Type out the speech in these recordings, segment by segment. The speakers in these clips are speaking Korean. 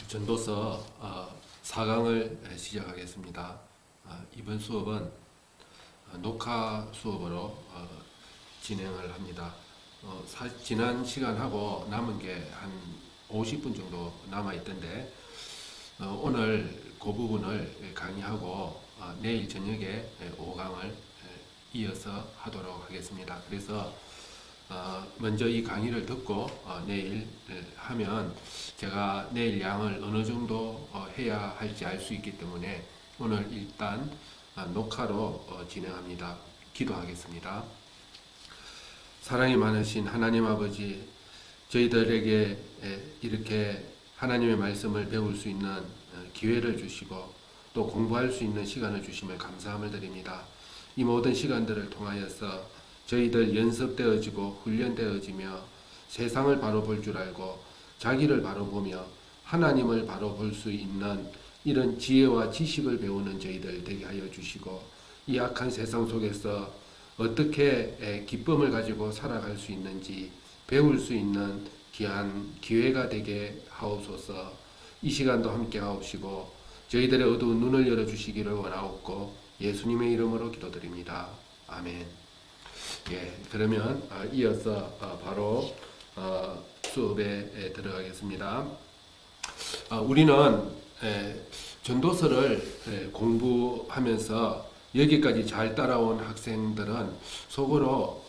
전도서 4강을 시작하겠습니다. 이번 수업은 녹화 수업으로 진행을 합니다. 지난 시간하고 남은 게 한 50분 정도 남아 있던데 오늘 그 부분을 강의하고 내일 저녁에 5강을 이어서 하도록 하겠습니다. 그래서 먼저 이 강의를 듣고 내일 하면 제가 내일 양을 어느 정도 해야 할지 알 수 있기 때문에 오늘 일단 녹화로 진행합니다. 기도하겠습니다. 사랑이 많으신 하나님 아버지, 저희들에게 이렇게 하나님의 말씀을 배울 수 있는 기회를 주시고 또 공부할 수 있는 시간을 주심을 감사함을 드립니다. 이 모든 시간들을 통하여서 저희들 연습되어지고 훈련되어지며 세상을 바로 볼 줄 알고 자기를 바로 보며 하나님을 바로 볼 수 있는 이런 지혜와 지식을 배우는 저희들 되게 하여 주시고, 이 악한 세상 속에서 어떻게 기쁨을 가지고 살아갈 수 있는지 배울 수 있는 귀한 기회가 되게 하옵소서. 이 시간도 함께 하옵시고 저희들의 어두운 눈을 열어주시기를 원하옵고 예수님의 이름으로 기도드립니다. 아멘. 그러면 이어서 바로 수업에 들어가겠습니다. 우리는 전도서를 공부하면서 여기까지 잘 따라온 학생들은 속으로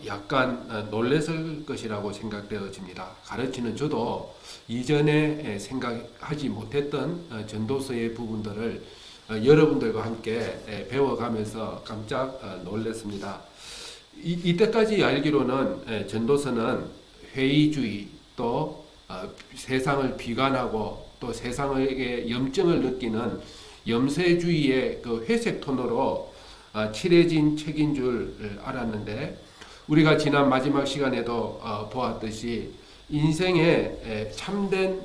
약간 놀랐을 것이라고 생각되어집니다. 가르치는 저도 이전에 생각하지 못했던 전도서의 부분들을 여러분들과 함께 배워가면서 깜짝 놀랐습니다. 이때까지 알기로는 전도서는 회의주의, 또 세상을 비관하고 또 세상에게 염증을 느끼는 염세주의의 그 회색 톤으로 칠해진 책인 줄 알았는데, 우리가 지난 마지막 시간에도 보았듯이 인생의 참된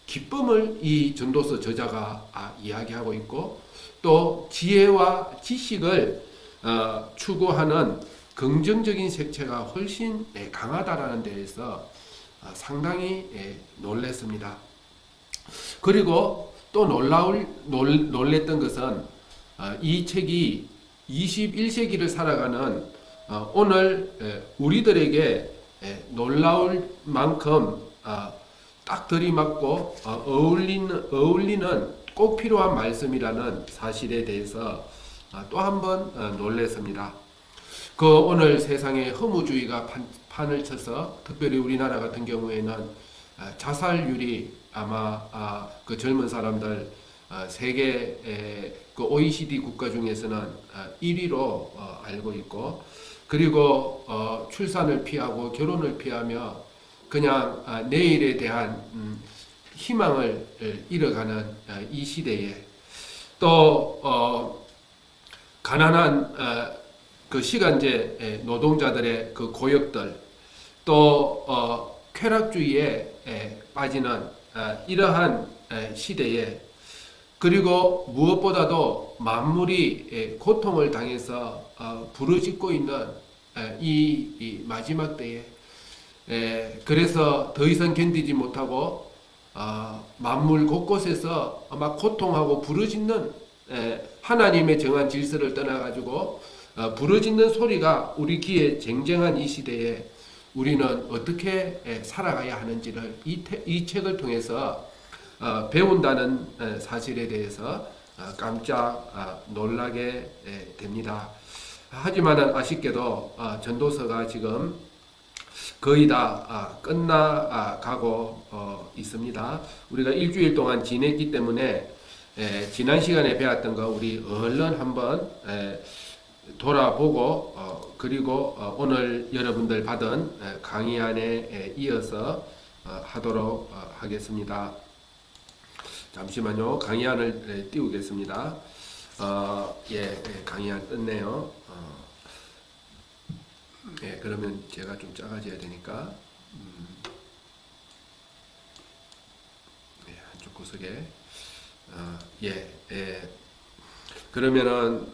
기쁨을 이 전도서 저자가 이야기하고 있고, 또 지혜와 지식을 추구하는 긍정적인 색채가 훨씬 강하다라는 데에서 상당히 놀랐습니다. 그리고 또 놀랬던 것은 이 책이 21세기를 살아가는 오늘 우리들에게 놀라울 만큼 딱 들이맞고 어울리는 꼭 필요한 말씀이라는 사실에 대해서 또 한 번 놀랐습니다. 오늘 세상에 허무주의가 판을 쳐서 특별히 우리나라 같은 경우에는 자살률이 아마 그 젊은 사람들 세계 그 OECD 국가 중에서는 1위로 알고 있고, 그리고 출산을 피하고 결혼을 피하며 그냥 내일에 대한 희망을 잃어가는 이 시대에, 또 가난한 그 시간제 노동자들의 그 고역들, 또 쾌락주의에 빠지는 이러한 시대에, 그리고 무엇보다도 만물이 고통을 당해서 부르짖고 있는 이 마지막 때에, 그래서 더 이상 견디지 못하고 만물 곳곳에서 막 고통하고 부르짖는, 하나님의 정한 질서를 떠나가지고 부르짖는 소리가 우리 귀에 쟁쟁한 이 시대에 우리는 어떻게 살아가야 하는지를 이 책을 통해서 배운다는 사실에 대해서 깜짝 놀라게 됩니다. 하지만 아쉽게도 전도서가 지금 거의 다 끝나가고 있습니다. 우리가 일주일 동안 지냈기 때문에 지난 시간에 배웠던 거 우리 얼른 한번 돌아보고 그리고 오늘 여러분들 받은 강의 안에 이어서 하도록 하겠습니다. 잠시만요. 강의안을 띄우겠습니다. 강의안 떴네요. 그러면 제가 좀 작아져야 되니까 한쪽 구석에 그러면은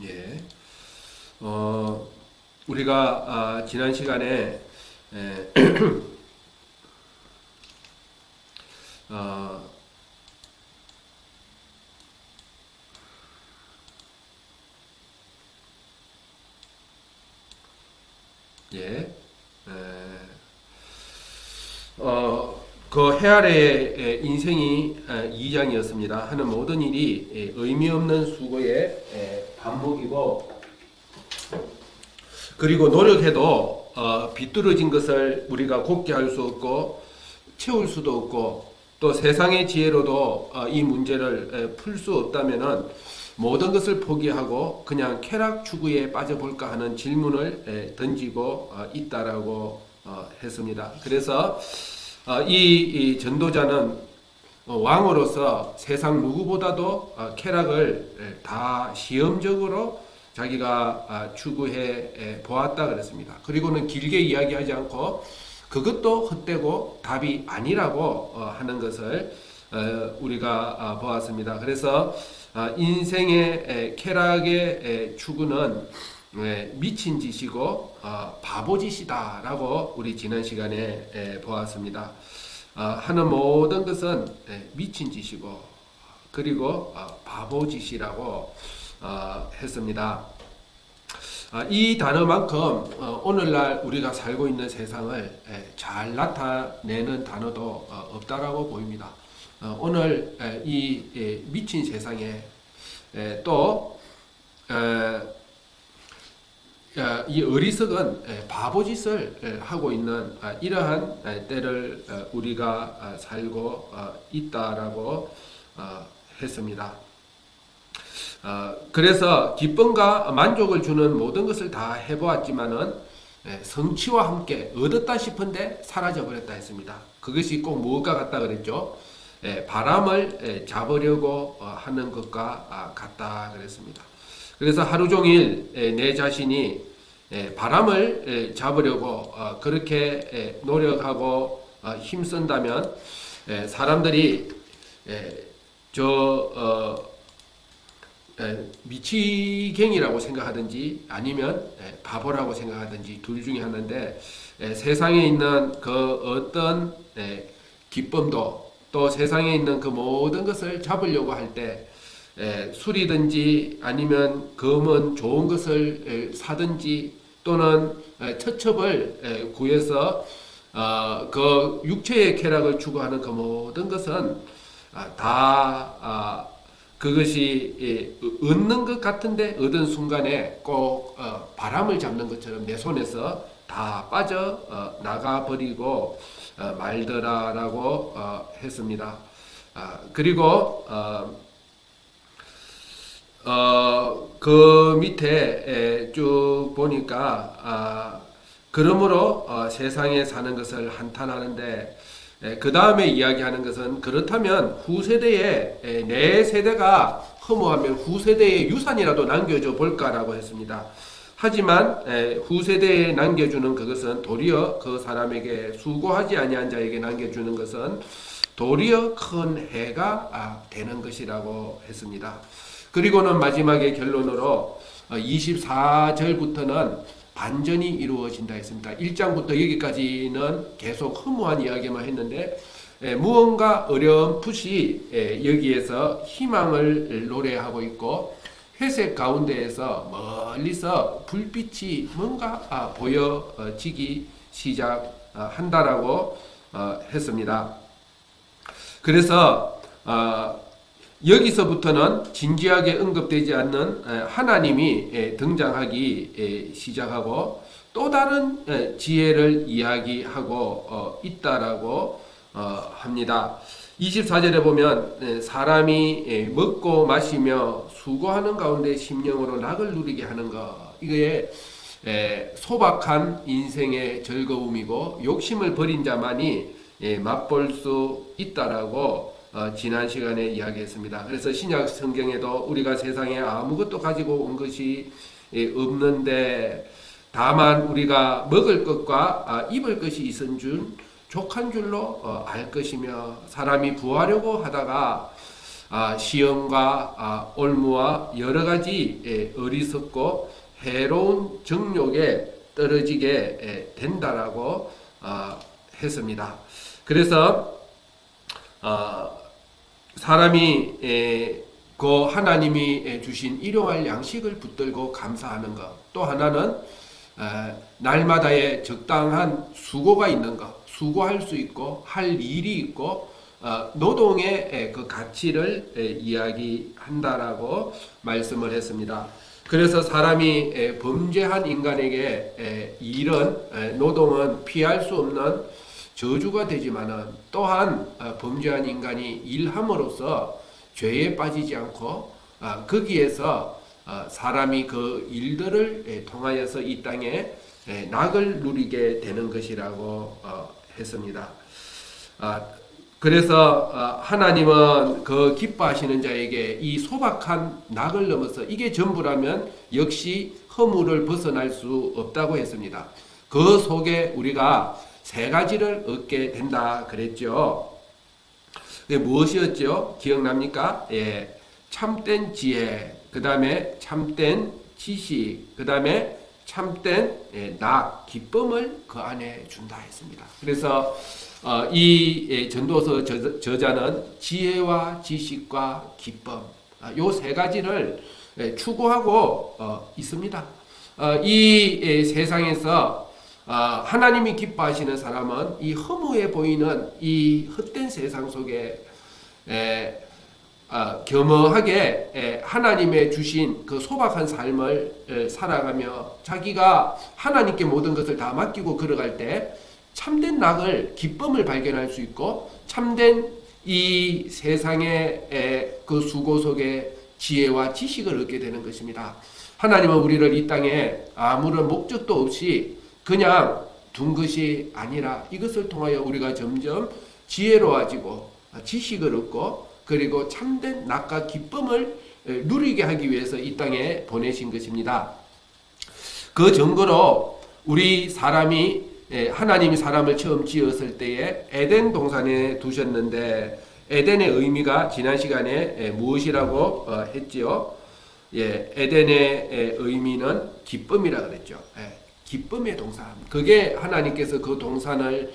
예. 우리가 지난 시간에 어, 예. 그 헤아레의 인생이 2장이었습니다. 하는 모든 일이 의미 없는 수고의 반복이고, 그리고 노력해도 비뚤어진 것을 우리가 곱게 할 수 없고 채울 수도 없고, 또 세상의 지혜로도 이 문제를 풀 수 없다면은 모든 것을 포기하고 그냥 쾌락 추구에 빠져볼까 하는 질문을 던지고 있다라고 했습니다. 그래서 이 전도자는 왕으로서 세상 누구보다도 쾌락을 다 시험적으로 자기가 추구해 보았다 그랬습니다. 그리고는 길게 이야기하지 않고 그것도 헛되고 답이 아니라고 하는 것을 우리가 보았습니다. 그래서 인생의 쾌락의 추구는 미친 짓이고 바보 짓이다라고 우리 지난 시간에 보았습니다. 하는 모든 것은 미친 짓이고 그리고 바보 짓이라고 했습니다. 이 단어만큼 오늘날 우리가 살고 있는 세상을 잘 나타내는 단어도 없다라고 보입니다. 오늘 이 미친 세상에 또 이 어리석은 바보짓을 하고 있는 이러한 때를 우리가 살고 있다라고 했습니다. 그래서 기쁨과 만족을 주는 모든 것을 다 해보았지만은 성취와 함께 얻었다 싶은데 사라져 버렸다 했습니다. 그것이 꼭 무엇과 같다 그랬죠? 바람을 잡으려고 하는 것과 같다 그랬습니다. 그래서 하루 종일 내 자신이 바람을 잡으려고 그렇게 노력하고 힘쓴다면 사람들이 미치갱이라고 생각하든지 아니면 바보라고 생각하든지 둘 중에 하나인데, 세상에 있는 그 어떤 기쁨도 또 세상에 있는 그 모든 것을 잡으려고 할 때 술이든지 아니면 검은 좋은 것을 사든지 또는 처첩을 구해서 그 육체의 쾌락을 추구하는 그 모든 것은 다 그것이 얻는 것 같은데 얻은 순간에 꼭 바람을 잡는 것처럼 내 손에서 다 빠져 나가버리고 말더라라고 했습니다. 그리고 그 밑에 쭉 보니까 그러므로 세상에 사는 것을 한탄하는데, 그 다음에 이야기하는 것은 그렇다면 후세대에 내 세대가 허무하면 후세대의 유산이라도 남겨줘 볼까라고 했습니다. 하지만 후세대에 남겨주는 그것은 도리어 그 사람에게 수고하지 아니한 자에게 남겨주는 것은 도리어 큰 해가 되는 것이라고 했습니다. 그리고는 마지막에 결론으로 24절부터는 반전이 이루어진다 했습니다. 1장부터 여기까지는 계속 허무한 이야기만 했는데 무언가 어렴풋이 여기에서 희망을 노래하고 있고, 회색 가운데에서 멀리서 불빛이 뭔가 보여지기 시작한다라고 했습니다. 그래서 여기서부터는 진지하게 언급되지 않는 하나님이 등장하기 시작하고 또 다른 지혜를 이야기하고 있다라고 합니다. 24절에 보면 사람이 먹고 마시며 수고하는 가운데 심령으로 낙을 누리게 하는 것, 이게 소박한 인생의 즐거움이고 욕심을 버린 자만이 맛볼 수 있다라고 지난 시간에 이야기했습니다. 그래서 신약 성경에도 우리가 세상에 아무것도 가지고 온 것이 없는데 다만 우리가 먹을 것과 입을 것이 있은 줄 족한 줄로 알 것이며, 사람이 부하려고 하다가 시험과 올무와 여러 가지 어리석고 해로운 정욕에 떨어지게 된다라고 했습니다. 그래서 사람이 그 하나님이 주신 일용할 양식을 붙들고 감사하는 것, 또 하나는 날마다의 적당한 수고가 있는 것, 수고할 수 있고 할 일이 있고 노동의 그 가치를 이야기한다라고 말씀을 했습니다. 그래서 사람이 범죄한 인간에게 일은 노동은 피할 수 없는 저주가 되지만은 또한 범죄한 인간이 일함으로써 죄에 빠지지 않고 거기에서 사람이 그 일들을 통하여서 이 땅에 낙을 누리게 되는 것이라고 했습니다. 그래서 하나님은 그 기뻐하시는 자에게 이 소박한 낙을 넘어서 이게 전부라면 역시 허물을 벗어날 수 없다고 했습니다. 그 속에 우리가 세 가지를 얻게 된다 그랬죠. 무엇이었죠? 기억납니까? 예, 참된 지혜, 그 다음에 참된 지식, 그 다음에 참된 낙, 기쁨을 그 안에 준다 했습니다. 그래서 이 전도서 저자는 지혜와 지식과 기쁨, 요 세 가지를 추구하고 있습니다. 이 세상에서 하나님이 기뻐하시는 사람은 이 허무해 보이는 이 헛된 세상 속에 겸허하게 하나님의 주신 그 소박한 삶을 살아가며 자기가 하나님께 모든 것을 다 맡기고 걸어갈 때 참된 낙을, 기쁨을 발견할 수 있고 참된 이 세상의 그 수고 속에 지혜와 지식을 얻게 되는 것입니다. 하나님은 우리를 이 땅에 아무런 목적도 없이 그냥 둔 것이 아니라 이것을 통하여 우리가 점점 지혜로워지고 지식을 얻고 그리고 참된 낙과 기쁨을 누리게 하기 위해서 이 땅에 보내신 것입니다. 그 증거로 우리 사람이 하나님이 사람을 처음 지었을 때에 에덴 동산에 두셨는데 에덴의 의미가 지난 시간에 무엇이라고 했지요? 에덴의 의미는 기쁨이라 그랬죠. 기쁨의 동산. 그게 하나님께서 그 동산을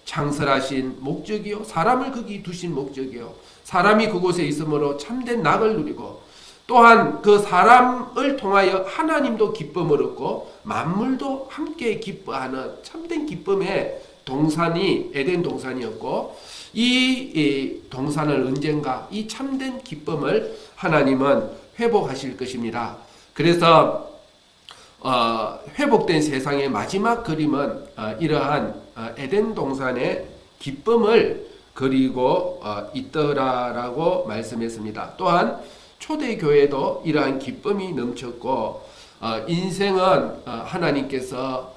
창설하신 목적이요, 사람을 거기 두신 목적이요, 사람이 그곳에 있으므로 참된 낙을 누리고 또한 그 사람을 통하여 하나님도 기쁨을 얻고 만물도 함께 기뻐하는 참된 기쁨의 동산이 에덴 동산이었고 이 동산을 언젠가 이 참된 기쁨을 하나님은 회복하실 것입니다. 그래서 회복된 세상의 마지막 그림은 이러한 에덴 동산의 기쁨을 그리고 있더라라고 말씀했습니다. 또한 초대교회도 이러한 기쁨이 넘쳤고 인생은 하나님께서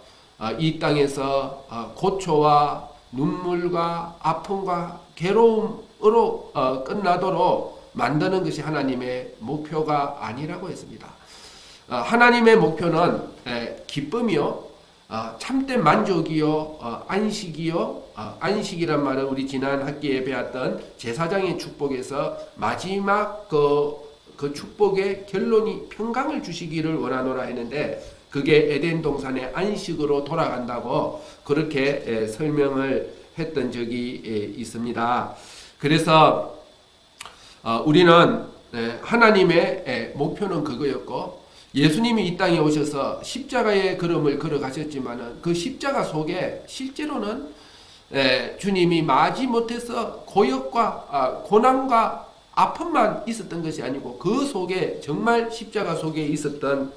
이 땅에서 고초와 눈물과 아픔과 괴로움으로 끝나도록 만드는 것이 하나님의 목표가 아니라고 했습니다. 하나님의 목표는 기쁨이요, 참된 만족이요, 안식이요. 안식이란 말은 우리 지난 학기에 배웠던 제사장의 축복에서 마지막 그 축복의 결론이 평강을 주시기를 원하노라 했는데 그게 에덴 동산의 안식으로 돌아간다고 그렇게 설명을 했던 적이 있습니다. 그래서 우리는 하나님의 목표는 그거였고 예수님이 이 땅에 오셔서 십자가의 걸음을 걸어가셨지만은 그 십자가 속에 실제로는 주님이 마지 못해서 고역과 고난과 아픔만 있었던 것이 아니고 그 속에 정말 십자가 속에 있었던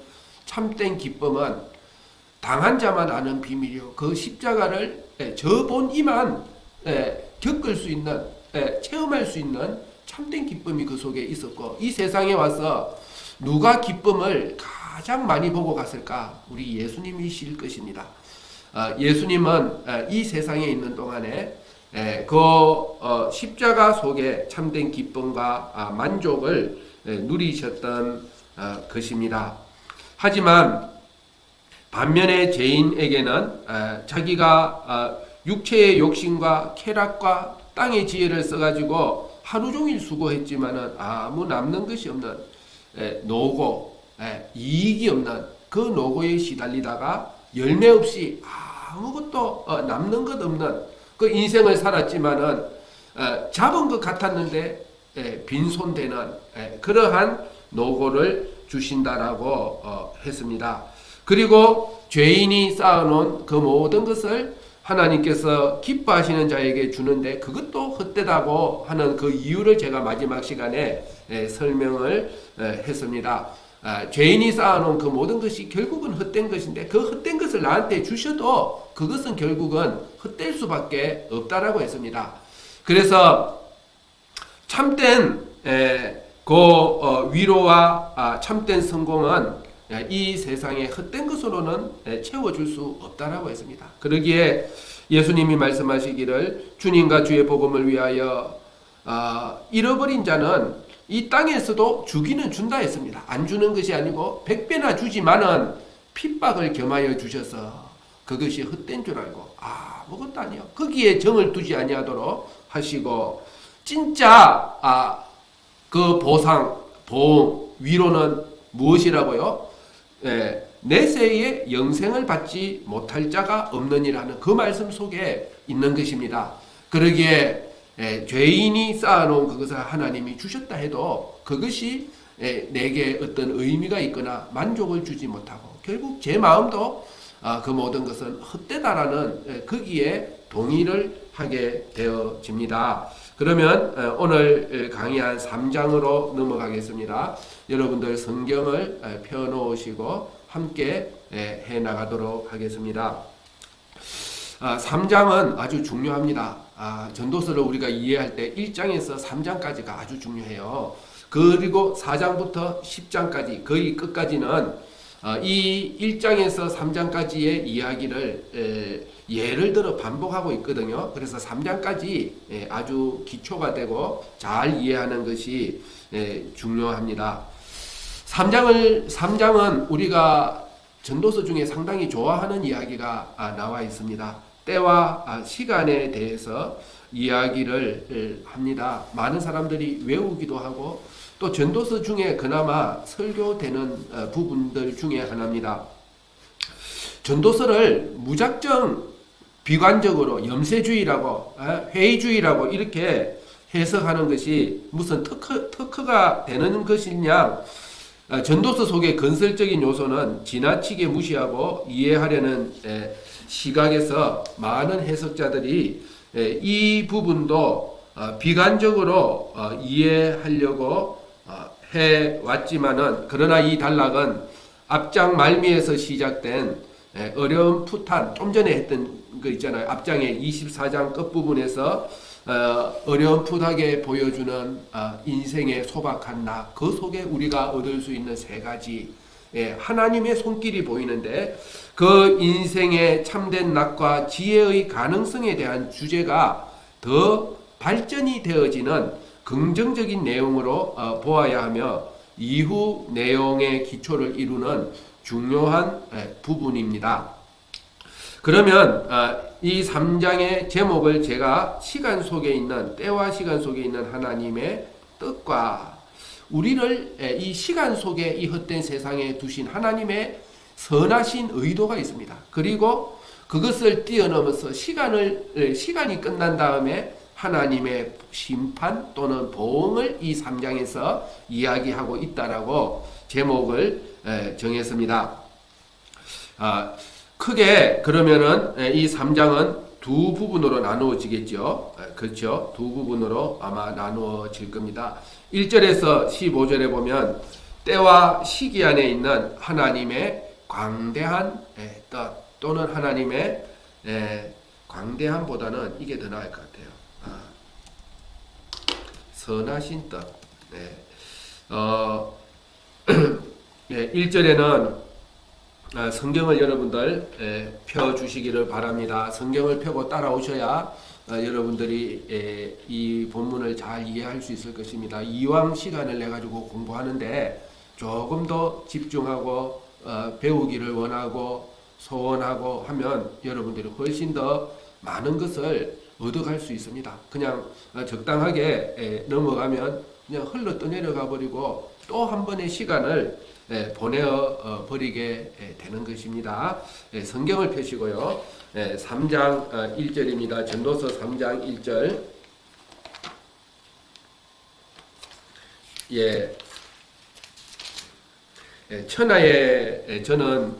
참된 기쁨은 당한 자만 아는 비밀이요, 그 십자가를 저본 이만 겪을 수 있는, 체험할 수 있는 참된 기쁨이 그 속에 있었고 이 세상에 와서 누가 기쁨을 가장 많이 보고 갔을까? 우리 예수님이실 것입니다. 예수님은 이 세상에 있는 동안에 그 십자가 속에 참된 기쁨과 만족을 누리셨던 것입니다. 하지만 반면에 죄인에게는 자기가 육체의 욕심과 쾌락과 땅의 지혜를 써가지고 하루 종일 수고했지만은 아무 남는 것이 없는 노고, 이익이 없는 그 노고에 시달리다가 열매 없이 아무것도 남는 것 없는 그 인생을 살았지만은 잡은 것 같았는데 빈손되는 그러한 노고를 주신다라고 했습니다. 그리고 죄인이 쌓아놓은 그 모든 것을 하나님께서 기뻐하시는 자에게 주는데 그것도 헛되다고 하는 그 이유를 제가 마지막 시간에 설명을 했습니다. 죄인이 쌓아놓은 그 모든 것이 결국은 헛된 것인데 그 헛된 것을 나한테 주셔도 그것은 결국은 헛될 수밖에 없다라고 했습니다. 그래서 참된 위로와 참된 성공은 이 세상의 헛된 것으로는 채워줄 수 없다라고 했습니다. 그러기에 예수님이 말씀하시기를 주님과 주의 복음을 위하여 잃어버린 자는 이 땅에서도 주기는 준다 했습니다. 안 주는 것이 아니고 100배나 주지만은 핍박을 겸하여 주셔서 그것이 헛된 줄 알고 아무것도 아니요. 거기에 정을 두지 아니하도록 하시고 진짜 그 보상, 보험, 위로는 무엇이라고요? 내세에 영생을 받지 못할 자가 없느니라는 그 말씀 속에 있는 것입니다. 그러기에 죄인이 쌓아놓은 그것을 하나님이 주셨다 해도 그것이 내게 어떤 의미가 있거나 만족을 주지 못하고 결국 제 마음도 그 모든 것은 헛되다라는 거기에 동의를 하게 되어집니다. 그러면 오늘 강의한 3장으로 넘어가겠습니다. 여러분들 성경을 펴놓으시고 함께 해나가도록 하겠습니다. 3장은 아주 중요합니다. 전도서를 우리가 이해할 때 1장에서 3장까지가 아주 중요해요. 그리고 4장부터 10장까지 거의 끝까지는 이 1장에서 3장까지의 이야기를 예를 들어 반복하고 있거든요. 그래서 3장까지 아주 기초가 되고 잘 이해하는 것이 중요합니다. 3장은 우리가 전도서 중에 상당히 좋아하는 이야기가 나와 있습니다. 때와 시간에 대해서 이야기를 합니다. 많은 사람들이 외우기도 하고 또 전도서 중에 그나마 설교되는 부분들 중에 하나입니다. 전도서를 무작정 비관적으로 염세주의라고 회의주의라고 이렇게 해석하는 것이 무슨 특허가 되는 것이냐. 전도서 속의 건설적인 요소는 지나치게 무시하고 이해하려는 시각에서 많은 해석자들이 이 부분도 비관적으로 이해하려고 해왔지만은 그러나 이 단락은 앞장 말미에서 시작된 어려운 풋한 좀 전에 했던 거 있잖아요. 앞장의 24장 끝부분에서 어렴풋하게 보여주는 인생의 소박한 낙, 그 속에 우리가 얻을 수 있는 세 가지 하나님의 손길이 보이는데 그 인생의 참된 낙과 지혜의 가능성에 대한 주제가 더 발전이 되어지는 긍정적인 내용으로 보아야 하며 이후 내용의 기초를 이루는 중요한 부분입니다. 그러면 이 3장의 제목을 제가 시간 속에 있는 때와 시간 속에 있는 하나님의 뜻과 우리를 이 시간 속에 이 헛된 세상에 두신 하나님의 선하신 의도가 있습니다. 그리고 그것을 뛰어넘어서 시간이 끝난 다음에 하나님의 심판 또는 보응을 이 3장에서 이야기하고 있다라고 제목을 정했습니다. 크게 그러면은 이 3장은 두 부분으로 나누어지겠죠. 그렇죠. 두 부분으로 아마 나누어질 겁니다. 1절에서 15절에 보면 때와 시기 안에 있는 하나님의 광대한 뜻 또는 하나님의 광대함보다는 이게 더 나을 것 같아요. 선하신 뜻. 1절에는 성경을 여러분들 펴주시기를 바랍니다. 성경을 펴고 따라오셔야 여러분들이 이 본문을 잘 이해할 수 있을 것입니다. 이왕 시간을 내가지고 공부하는데 조금 더 집중하고 배우기를 원하고 소원하고 하면 여러분들이 훨씬 더 많은 것을 얻어갈 수 있습니다. 그냥 적당하게 넘어가면 그냥 흘러 떠내려가 버리고 또 한 번의 시간을 보내어 버리게 되는 것입니다. 성경을 펴시고요. 3장 1절입니다. 전도서 3장 1절. 천하의 저는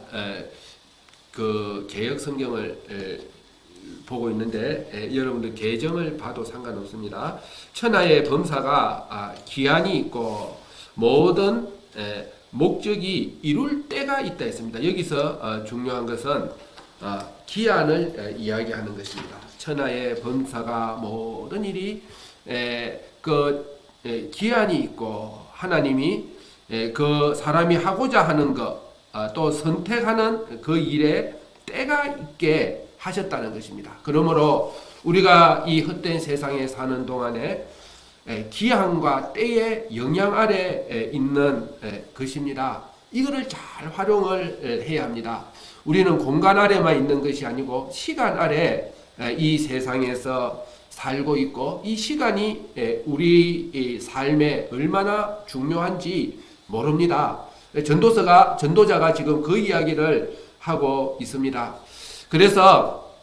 그 개역 성경을 보고 있는데 여러분들 개정을 봐도 상관없습니다. 천하의 범사가 기한이 있고 모든 목적이 이룰 때가 있다 했습니다. 여기서 중요한 것은 기한을 이야기하는 것입니다. 천하의 범사가 모든 일이 기한이 있고 하나님이 그 사람이 하고자 하는 것 또 선택하는 그 일에 때가 있게 하셨다는 것입니다. 그러므로 우리가 이 헛된 세상에 사는 동안에 기한과 때의 영향 아래 있는 것입니다. 이거를 잘 활용을 해야 합니다. 우리는 공간 아래만 있는 것이 아니고 시간 아래 이 세상에서 살고 있고 이 시간이 우리 삶에 얼마나 중요한지 모릅니다. 전도자가 지금 그 이야기를 하고 있습니다. 그래서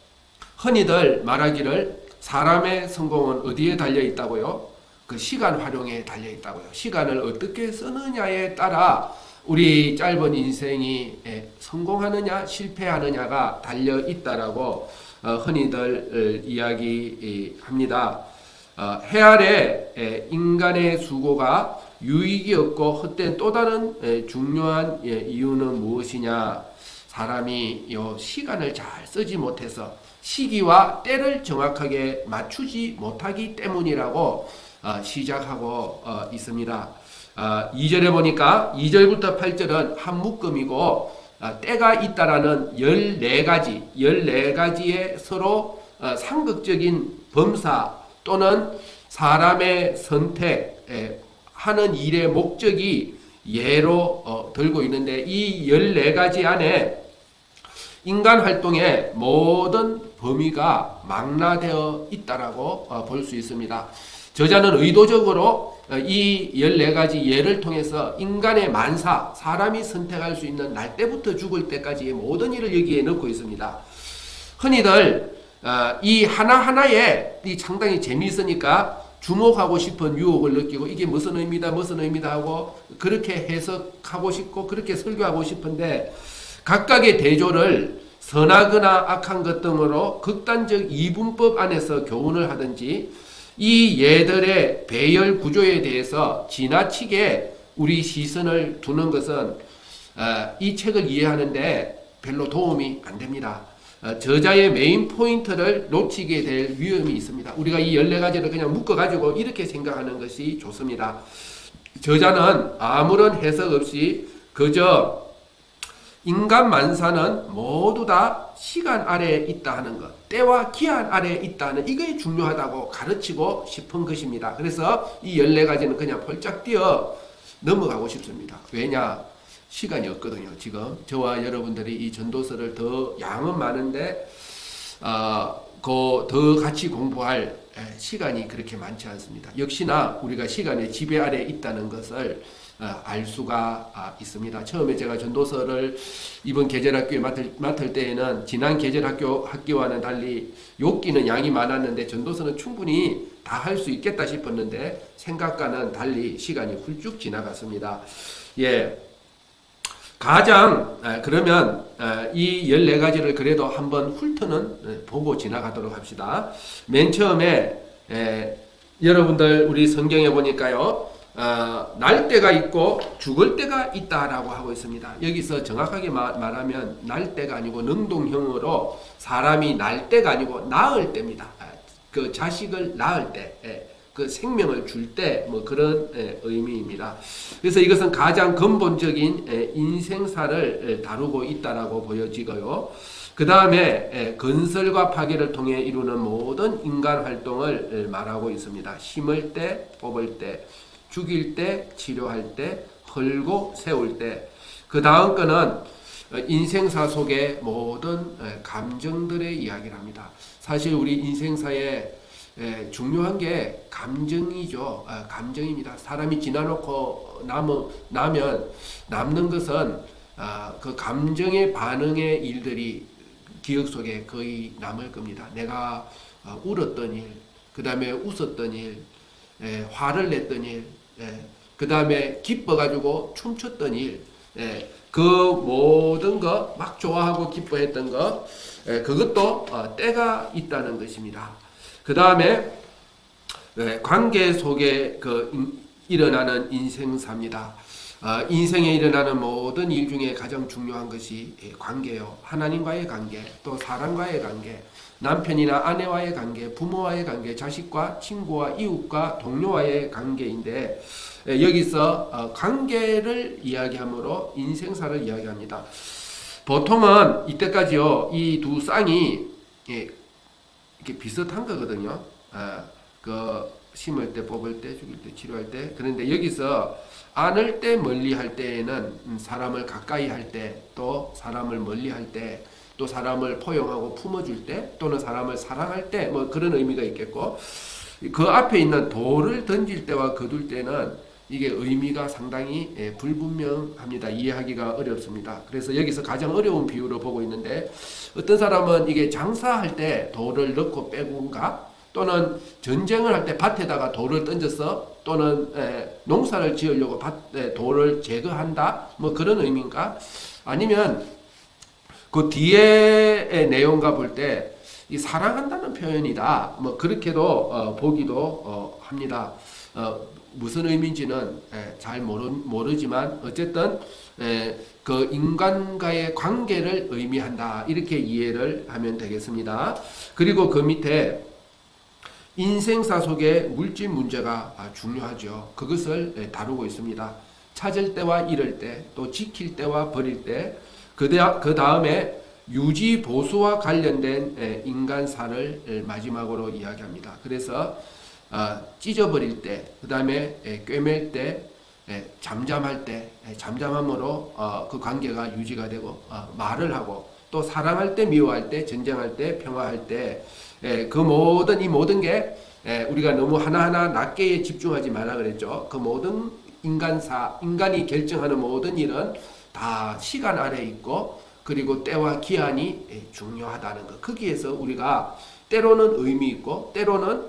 흔히들 말하기를 사람의 성공은 어디에 달려 있다고요? 그 시간 활용에 달려 있다고요. 시간을 어떻게 쓰느냐에 따라 우리 짧은 인생이 성공하느냐 실패하느냐가 달려 있다라고 흔히들 이야기합니다. 해 아래 인간의 수고가 유익이 없고 헛된 또 다른 중요한 이유는 무엇이냐? 사람이 시간을 잘 쓰지 못해서 시기와 때를 정확하게 맞추지 못하기 때문이라고 시작하고 있습니다. 2절에 보니까 2절부터 8절은 한 묶음이고 때가 있다라는 14가지의 서로 상극적인 범사 또는 사람의 선택하는 일의 목적이 예로 들고 있는데 이 14가지 안에 인간 활동의 모든 범위가 망라되어 있다라고 볼 수 있습니다. 저자는 의도적으로 이 14가지 예를 통해서 인간의 만사, 사람이 선택할 수 있는 날 때부터 죽을 때까지의 모든 일을 여기에 넣고 있습니다. 흔히들 이 하나하나에 상당히 재미있으니까 주목하고 싶은 유혹을 느끼고 이게 무슨 의미다 하고 그렇게 해석하고 싶고 그렇게 설교하고 싶은데 각각의 대조를 선하거나 악한 것 등으로 극단적 이분법 안에서 교훈을 하든지 이 예들의 배열 구조에 대해서 지나치게 우리 시선을 두는 것은 이 책을 이해하는데 별로 도움이 안 됩니다. 저자의 메인 포인트를 놓치게 될 위험이 있습니다. 우리가 이 14가지를 그냥 묶어가지고 이렇게 생각하는 것이 좋습니다. 저자는 아무런 해석 없이 그저 인간 만사는 모두 다 시간 아래에 있다 하는 것, 때와 기한 아래에 있다 하는 이게 중요하다고 가르치고 싶은 것입니다. 그래서 이 14가지는 그냥 펄짝 뛰어 넘어가고 싶습니다. 왜냐? 시간이 없거든요. 지금 저와 여러분들이 이 전도서를 더 양은 많은데 더 같이 공부할 시간이 그렇게 많지 않습니다. 역시나 우리가 시간의 지배 아래에 있다는 것을 알 수가 있습니다. 처음에 제가 전도서를 이번 계절학교에 맡을 때에는 지난 계절학교와는 달리 욥기는 양이 많았는데 전도서는 충분히 다 할 수 있겠다 싶었는데 생각과는 달리 시간이 훌쭉 지나갔습니다. 그러면 이 14가지를 그래도 한번 훑어는 보고 지나가도록 합시다. 맨 처음에 여러분들 우리 성경에 보니까요. 날 때가 있고 죽을 때가 있다라고 하고 있습니다. 여기서 정확하게 말하면 날 때가 아니고 능동형으로 사람이 날 때가 아니고 낳을 때입니다. 그 자식을 낳을 때, 그 생명을 줄 때 뭐 그런 의미입니다. 그래서 이것은 가장 근본적인 인생사를 다루고 있다라고 보여지고요. 그 다음에 건설과 파괴를 통해 이루는 모든 인간 활동을 말하고 있습니다. 심을 때, 뽑을 때, 죽일 때, 치료할 때, 헐고 세울 때. 그 다음 거는 인생사 속의 모든 감정들의 이야기를 합니다. 사실 우리 인생사에 중요한 게 감정이죠. 감정입니다. 사람이 지나놓고 나면 남는 것은 그 감정의 반응의 일들이 기억 속에 거의 남을 겁니다. 내가 울었던 일, 그 다음에 웃었던 일, 화를 냈던 일, 그 다음에 기뻐가지고 춤췄던 일, 그 모든 거 막 좋아하고 기뻐했던 거, 그것도 때가 있다는 것입니다. 그 다음에 관계 속에 일어나는 인생사입니다. 인생에 일어나는 모든 일 중에 가장 중요한 것이 관계요. 하나님과의 관계, 또 사람과의 관계, 남편이나 아내와의 관계, 부모와의 관계, 자식과 친구와 이웃과 동료와의 관계인데, 여기서 관계를 이야기하므로 인생사를 이야기합니다. 보통은 이때까지요, 이 두 쌍이 이렇게 비슷한 거거든요. 심을 때, 뽑을 때, 죽일 때, 치료할 때. 그런데 여기서 안을 때, 멀리 할 때에는 사람을 가까이 할 때, 또 사람을 멀리 할 때, 또 사람을 포용하고 품어줄 때, 또는 사람을 사랑할 때, 뭐 그런 의미가 있겠고, 그 앞에 있는 돌을 던질 때와 거둘 때는 이게 의미가 상당히 불분명합니다. 이해하기가 어렵습니다. 그래서 여기서 가장 어려운 비유로 보고 있는데, 어떤 사람은 이게 장사할 때 돌을 넣고 빼고인가, 또는 전쟁을 할 때 밭에다가 돌을 던져서, 또는 농사를 지으려고 돌을 제거한다, 뭐 그런 의미인가, 아니면 그 뒤에 내용가 볼 때 이 사랑한다는 표현이다, 뭐 그렇게도 보기도 합니다. 무슨 의미인지는 잘 모르지만 어쨌든 그 인간과의 관계를 의미한다, 이렇게 이해를 하면 되겠습니다. 그리고 그 밑에 인생사 속의 물질 문제가 중요하죠. 그것을 다루고 있습니다. 찾을 때와 잃을 때, 또 지킬 때와 버릴 때, 그 다음에 유지 보수와 관련된 인간사를 마지막으로 이야기합니다. 그래서 찢어버릴 때, 그 다음에 꿰맬 때, 잠잠할 때, 잠잠함으로 그 관계가 유지가 되고, 말을 하고, 또 사랑할 때, 미워할 때, 전쟁할 때, 평화할 때, 그 모든 이 모든 게 우리가 너무 하나하나 낱개에 집중하지 말라 그랬죠. 그 모든 인간이 결정하는 모든 일은 다 시간 아래 있고, 그리고 때와 기한이 중요하다는 것. 거기에서 우리가 때로는 의미 있고 때로는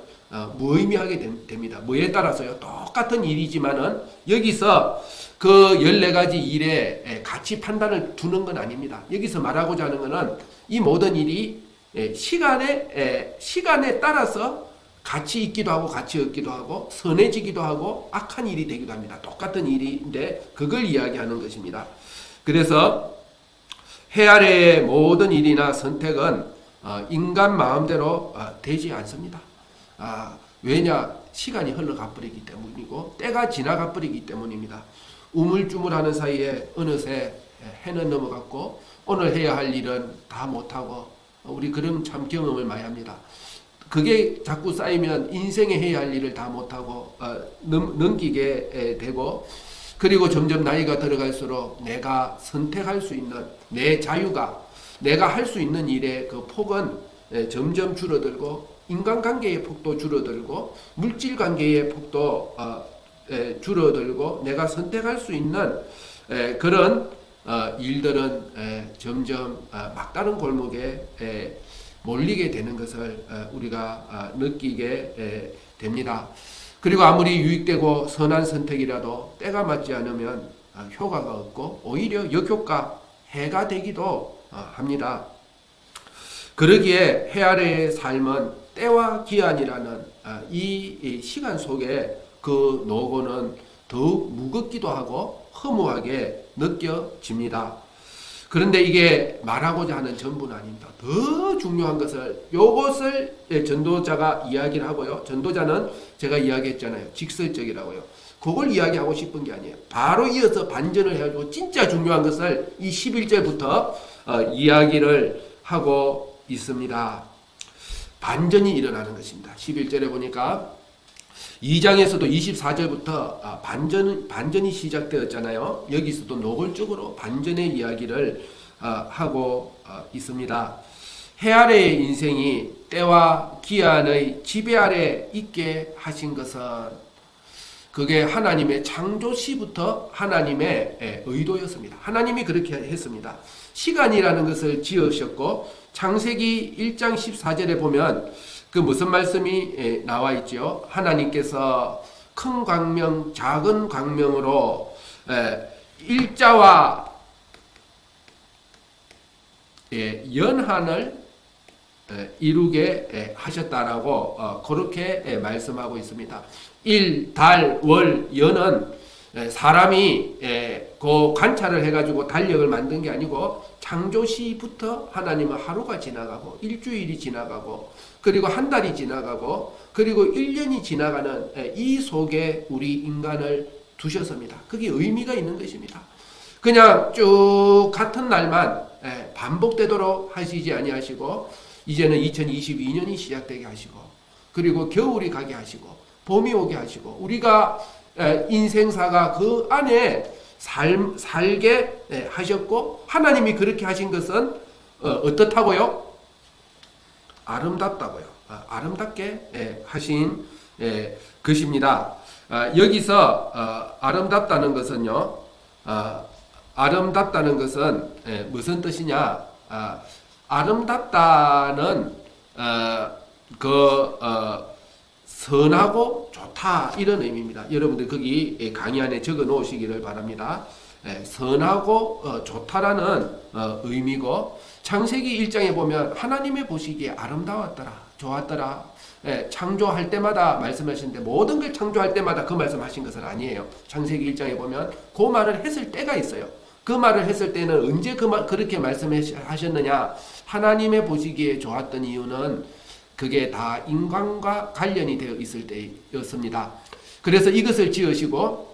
무의미하게 됩니다. 뭐에 따라서요? 똑같은 일이지만은 여기서 그 14가지 일에 가치 판단을 두는 건 아닙니다. 여기서 말하고자 하는 것은 이 모든 일이 시간에 따라서 가치 있기도 하고 가치 없기도 하고 선해지기도 하고 악한 일이 되기도 합니다. 똑같은 일인데 그걸 이야기하는 것입니다. 그래서 해 아래의 모든 일이나 선택은 인간 마음대로 되지 않습니다. 왜냐? 시간이 흘러가 버리기 때문이고 때가 지나가 버리기 때문입니다. 우물쭈물하는 사이에 어느새 해는 넘어갔고 오늘 해야 할 일은 다 못하고, 우리 그런 참 경험을 많이 합니다. 그게 자꾸 쌓이면 인생에 해야 할 일을 다 못하고 넘기게 되고, 그리고 점점 나이가 들어갈수록 내가 선택할 수 있는 내 자유가, 내가 할 수 있는 일의 그 폭은 점점 줄어들고, 인간관계의 폭도 줄어들고, 물질관계의 폭도 줄어들고, 내가 선택할 수 있는 그런 일들은 점점 막다른 골목에 몰리게 되는 것을 우리가 느끼게 됩니다. 그리고 아무리 유익되고 선한 선택이라도 때가 맞지 않으면 효과가 없고 오히려 역효과, 해가 되기도 합니다. 그러기에 해 아래의 삶은 때와 기한이라는 이 시간 속에 그 노고는 더욱 무겁기도 하고 허무하게 느껴집니다. 그런데 이게 말하고자 하는 전부는 아닙니다. 더 중요한 것을, 요것을 전도자가 이야기를 하고요. 전도자는 제가 이야기했잖아요. 직설적이라고요. 그걸 이야기하고 싶은 게 아니에요. 바로 이어서 반전을 해가지고 진짜 중요한 것을 이 11절부터 이야기를 하고 있습니다. 반전이 일어나는 것입니다. 11절에 보니까 2장에서도 24절부터 반전이 시작되었잖아요. 여기서도 노골적으로 반전의 이야기를 하고 있습니다. 해 아래의 인생이 때와 기한의 지배 아래 있게 하신 것은 그게 하나님의 창조시부터 하나님의 의도였습니다. 하나님이 그렇게 했습니다. 시간이라는 것을 지으셨고 창세기 1장 14절에 보면 그 무슨 말씀이 나와 있죠? 하나님께서 큰 광명, 작은 광명으로 일자와 연한을 이루게 하셨다라고 그렇게 말씀하고 있습니다. 일, 달, 월, 연은 사람이 그 관찰을 해가지고 달력을 만든 게 아니고 창조시부터 하나님은 하루가 지나가고 일주일이 지나가고 그리고 한 달이 지나가고 그리고 1년이 지나가는 이 속에 우리 인간을 두셨습니다. 그게 의미가 있는 것입니다. 그냥 쭉 같은 날만 반복되도록 하시지 아니하시고 이제는 2022년이 시작되게 하시고 그리고 겨울이 가게 하시고 봄이 오게 하시고 우리가 인생사가 그 안에 살게 하셨고 하나님이 그렇게 하신 것은 어떻다고요? 아름답다고요. 아름답게 하신 것입니다. 여기서 아름답다는 것은요. 아름답다는 것은 무슨 뜻이냐? 아름답다는 선하고 좋다 이런 의미입니다. 여러분들 거기 강의 안에 적어 놓으시기를 바랍니다. 선하고 좋다라는 의미고 창세기 1장에 보면 하나님의 보시기에 아름다웠더라 좋았더라 창조할 때마다 말씀하시는데 모든 걸 창조할 때마다 그 말씀하신 것은 아니에요. 창세기 1장에 보면 그 말을 했을 때가 있어요. 그 말을 했을 때는 언제 그렇게 말씀하셨느냐? 하나님의 보시기에 좋았던 이유는 그게 다 인간과 관련이 되어 있을 때였습니다. 그래서 이것을 지으시고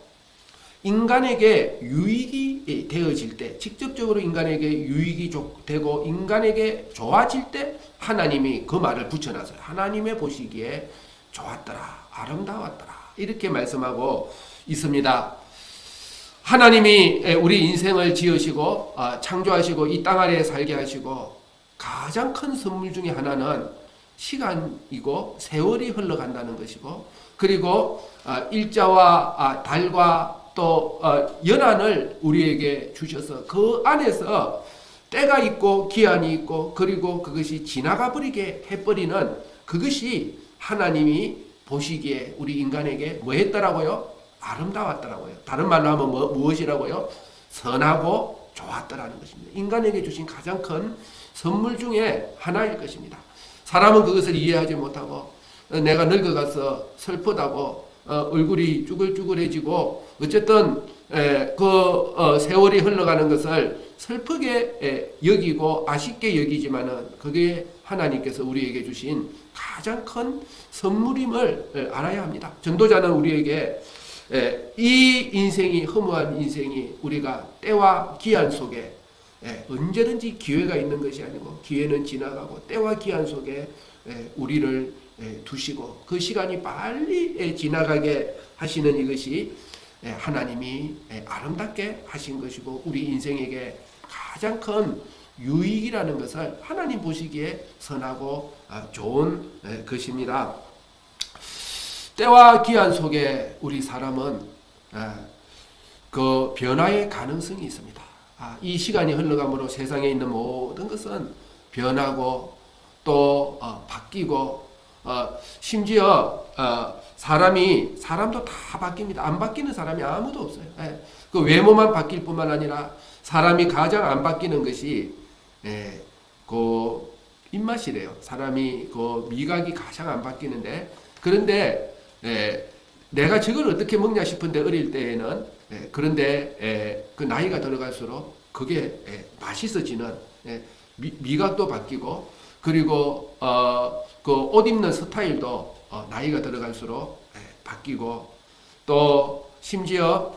인간에게 유익이 되어질 때, 직접적으로 인간에게 유익이 되고 인간에게 좋아질 때 하나님이 그 말을 붙여놨어요. 하나님의 보시기에 좋았더라, 아름다웠더라 이렇게 말씀하고 있습니다. 하나님이 우리 인생을 지으시고 창조하시고 이 땅 아래에 살게 하시고 가장 큰 선물 중에 하나는 시간이고 세월이 흘러간다는 것이고 그리고 일자와 달과 또 연한을 우리에게 주셔서 그 안에서 때가 있고 기한이 있고 그리고 그것이 지나가 버리게 해버리는 그것이 하나님이 보시기에 우리 인간에게 뭐 했더라고요? 아름다웠더라고요. 다른 말로 하면 무엇이라고요? 선하고 좋았더라는 것입니다. 인간에게 주신 가장 큰 선물 중에 하나일 것입니다. 사람은 그것을 이해하지 못하고 내가 늙어가서 슬프다고 얼굴이 쭈글쭈글해지고 어쨌든 세월이 흘러가는 것을 슬프게 여기고 아쉽게 여기지만은 그게 하나님께서 우리에게 주신 가장 큰 선물임을 알아야 합니다. 전도자는 우리에게 이 인생이 허무한 인생이 우리가 때와 기한 속에 언제든지 기회가 있는 것이 아니고 기회는 지나가고 때와 기한 속에 우리를 두시고 그 시간이 빨리 지나가게 하시는 이것이 하나님이 아름답게 하신 것이고 우리 인생에게 가장 큰 유익이라는 것을 하나님 보시기에 선하고 좋은 것입니다. 때와 기한 속에 우리 사람은 그 변화의 가능성이 있습니다. 이 시간이 흘러감으로 세상에 있는 모든 것은 변하고 또 바뀌고 심지어 사람도 다 바뀝니다. 안 바뀌는 사람이 아무도 없어요. 그 외모만 바뀔 뿐만 아니라 사람이 가장 안 바뀌는 것이 그 입맛이래요. 사람이 그 미각이 가장 안 바뀌는데 그런데 내가 저걸 어떻게 먹냐 싶은데 어릴 때에는 그런데 그 나이가 들어갈수록 그게 맛있어지는 미각도 바뀌고 그리고 그 옷 입는 스타일도 나이가 들어갈수록 바뀌고 또 심지어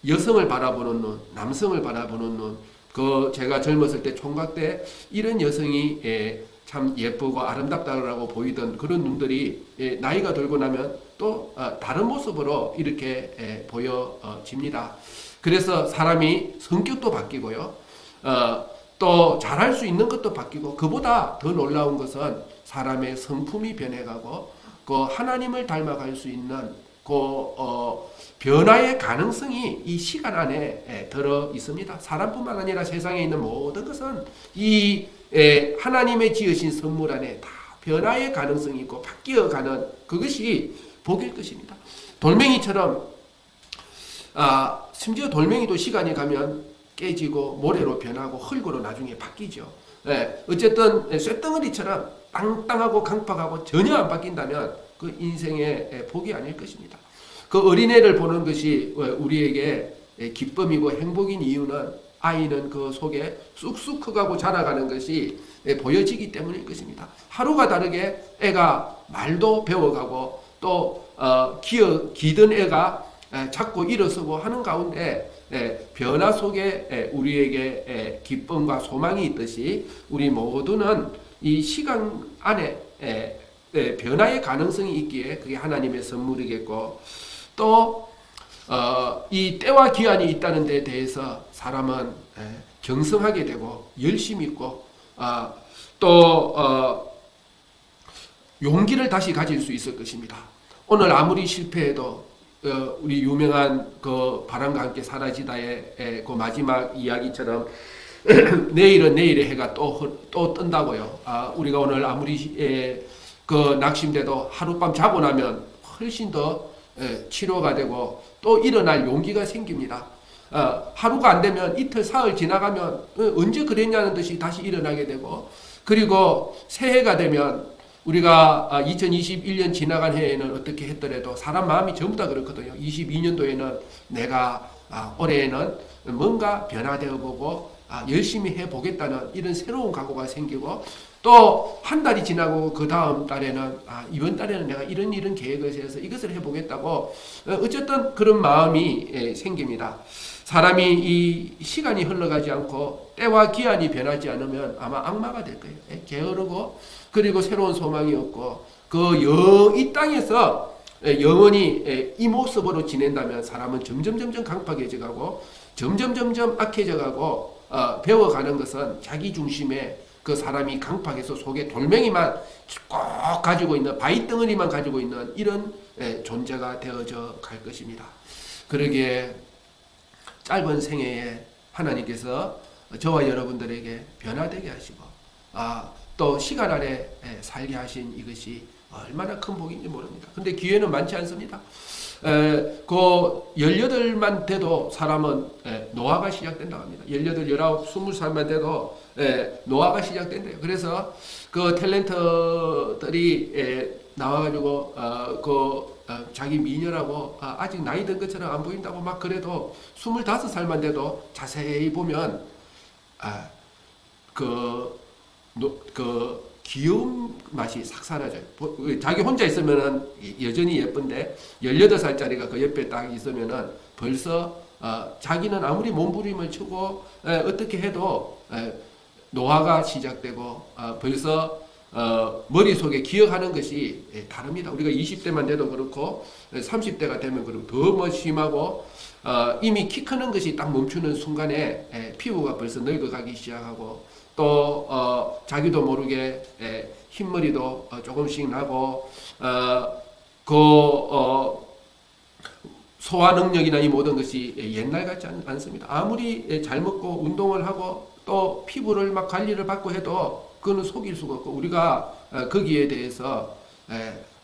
여성을 바라보는 눈, 남성을 바라보는 눈, 그 제가 젊었을 때 총각 때 이런 여성이 참 예쁘고 아름답다라고 보이던 그런 눈들이 나이가 들고 나면 또 다른 모습으로 이렇게 보여집니다. 그래서 사람이 성격도 바뀌고요. 또 잘할 수 있는 것도 바뀌고, 그보다 더 놀라운 것은 사람의 성품이 변해가고 그 하나님을 닮아갈 수 있는 변화의 가능성이 이 시간 안에 들어 있습니다. 사람뿐만 아니라 세상에 있는 모든 것은 이 하나님의 지으신 선물 안에 다 변화의 가능성이 있고 바뀌어가는 그것이 복일 것입니다. 돌멩이처럼 심지어 돌멩이도 시간이 가면 깨지고 모래로 변하고 흙으로 나중에 바뀌죠. 어쨌든 쇳덩어리처럼 땅땅하고 강팍하고 전혀 안 바뀐다면 그 인생의 복이 아닐 것입니다. 그 어린애를 보는 것이 우리에게 기쁨이고 행복인 이유는 아이는 그 속에 쑥쑥 커가고 자라가는 것이 보여지기 때문일 것입니다. 하루가 다르게 애가 말도 배워가고 또 기던 애가 자꾸 일어서고 하는 가운데 변화 속에 우리에게 기쁨과 소망이 있듯이 우리 모두는 이 시간 안에 변화의 가능성이 있기에 그게 하나님의 선물이겠고, 또 이 때와 기한이 있다는 데 대해서 사람은 경성하게 되고 열심히 있고 또 용기를 다시 가질 수 있을 것입니다. 오늘 아무리 실패해도 우리 유명한 그 바람과 함께 사라지다의 그 마지막 이야기처럼 내일은 내일의 해가 또 뜬다고요. 우리가 오늘 아무리 그 낙심돼도 하룻밤 자고 나면 훨씬 더 치료가 되고 또 일어날 용기가 생깁니다. 하루가 안 되면 이틀 사흘 지나가면 언제 그랬냐는 듯이 다시 일어나게 되고, 그리고 새해가 되면 우리가 2021년 지나간 해에는 어떻게 했더라도 사람 마음이 전부 다 그렇거든요. 22년도에는 내가 올해에는 뭔가 변화되어 보고 열심히 해보겠다는 이런 새로운 각오가 생기고, 또 한 달이 지나고 그 다음 달에는 이번 달에는 내가 이런 계획을 세워서 이것을 해보겠다고 어쨌든 그런 마음이 생깁니다. 사람이 이 시간이 흘러가지 않고 때와 기한이 변하지 않으면 아마 악마가 될 거예요. 게으르고 그리고 새로운 소망이 없고 이 땅에서 영원히 이 모습으로 지낸다면 사람은 점점 강팍해져 가고 점점 악해져 가고 배워가는 것은 자기 중심의 그 사람이 강팍해서 속에 돌멩이만 꼭 가지고 있는 바위덩어리만 가지고 있는 이런 존재가 되어져 갈 것입니다. 그러기에 짧은 생애에 하나님께서 저와 여러분들에게 변화되게 하시고 또 시간 안에 살게 하신 이것이 얼마나 큰 복인지 모릅니다. 근데 기회는 많지 않습니다. 그 18만 돼도 사람은 노화가 시작된다고 합니다. 18, 19, 20살만 돼도 노화가 시작된대요. 그래서 그 탤런트들이 나와가지고 자기 미녀라고 아직 나이 든 것처럼 안 보인다고 막 그래도 25살만 돼도 자세히 보면 귀여운 맛이 싹 사라져요. 자기 혼자 있으면은 여전히 예쁜데 18살짜리가 그 옆에 딱 있으면은 벌써 자기는 아무리 몸부림을 치고 어떻게 해도 노화가 시작되고 벌써 머릿속에 기억하는 것이 다릅니다. 우리가 20대만 돼도 그렇고 30대가 되면 그렇고 더 심하고 이미 키 크는 것이 딱 멈추는 순간에 피부가 벌써 늙어가기 시작하고 또 자기도 모르게 흰머리도 조금씩 나고 소화 능력이나 이 모든 것이 옛날 같지 않습니다. 아무리 잘 먹고 운동을 하고 또 피부를 막 관리를 받고 해도 그거는 속일 수가 없고 우리가 거기에 대해서